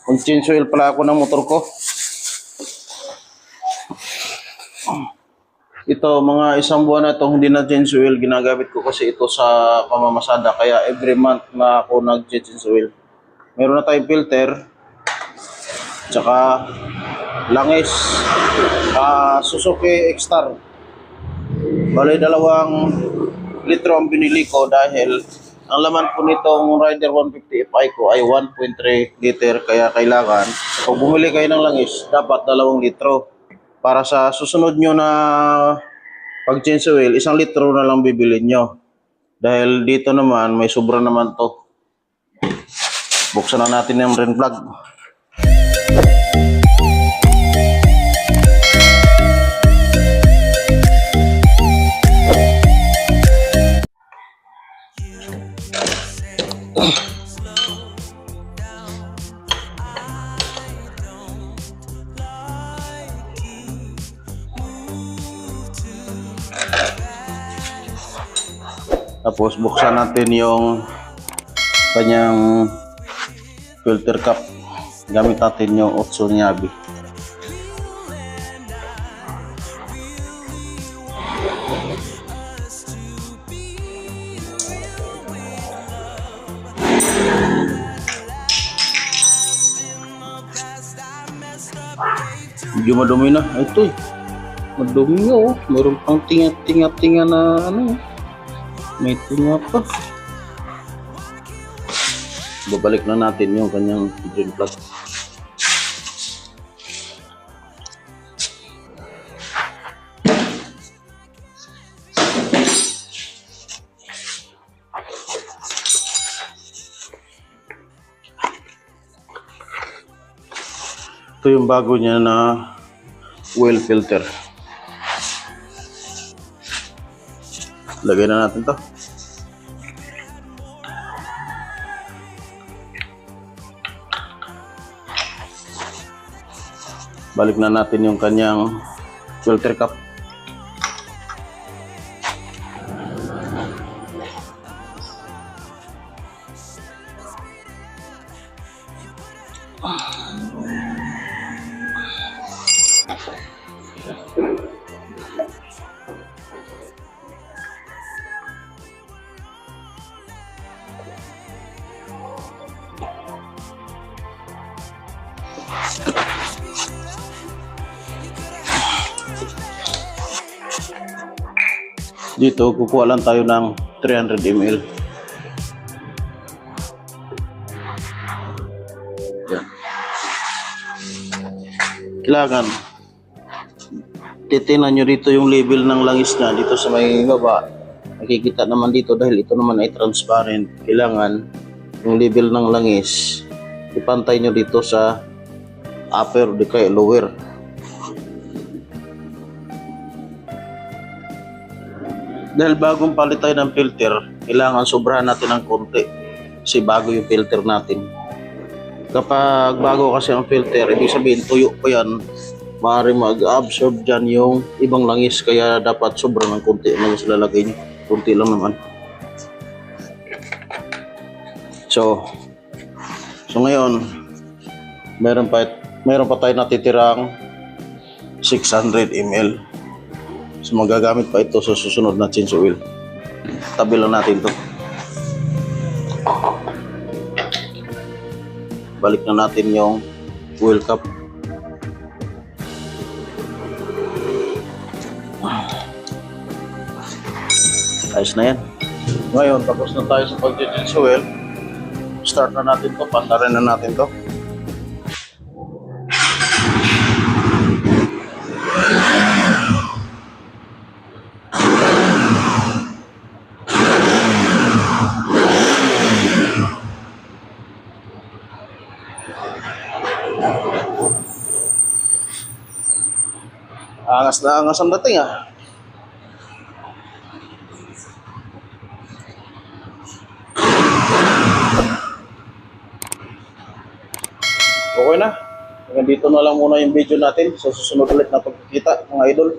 Mag-change oil pala ako ng motor ko. Ito, mga isang buwan na itong hindi na change oil. Ginagamit ko kasi ito sa pamamasada. Kaya every month na ako nag-change oil. Meron na tayong filter. Tsaka langis. Suzuki X-Star. Bali, 2 litro ang binili ko dahil ang laman po nitong Rider 150 Fi ko ay 1.3 liter. Kaya kailangan, kung bumili kayo ng langis, dapat 2 litro. Para sa susunod nyo na pag-change oil, 1 litro na lang bibilin nyo. Dahil dito naman, may sobra naman to. Buksan na natin yung rain plug. Tapos buksan natin yung kanyang filter cap. Gamit natin yung Otso Nyabi. Medyo madumi na. Ito eh. Madumi nga oh. Mayroon pang tinga-tinga na ano. May tinga pa. Babalik na natin yung kanyang drain plug. Ito yung bago niya na oil filter. Lagay na natin to. Balik na natin yung kanyang filter cap. Dito, kukuha lang tayo ng 300 ml. Yan. Kailangan titingnan nyo dito yung label ng langis na dito sa may baba. Nakikita naman dito dahil ito naman ay transparent. Kailangan yung label ng langis ipantay nyo dito sa upper o di kaya lower. Dahil bagong palit tayo ng filter, kailangan sobrahan natin ng konti kasi bago yung filter natin. Kapag bago kasi ang filter, ibig sabihin tuyo pa yan, maaaring mag-absorb dyan yung ibang langis, kaya dapat sobrang ng konti ang langis lalagay nyo. Konti lang naman. So ngayon, meron pa tayo natitirang 600 ml. So magagamit pa ito sa susunod na change oil. Tabi lang natin to. Balik na natin yung oil cap. Ayos na yan. Ngayon, tapos na tayo sa pag-change oil. Start na natin to. Pantarin na natin to. Angas na angas ang dating ah. Okay na. Hanggang dito na lang muna yung video natin. Sa susunod ulit na pagkikita mga idol.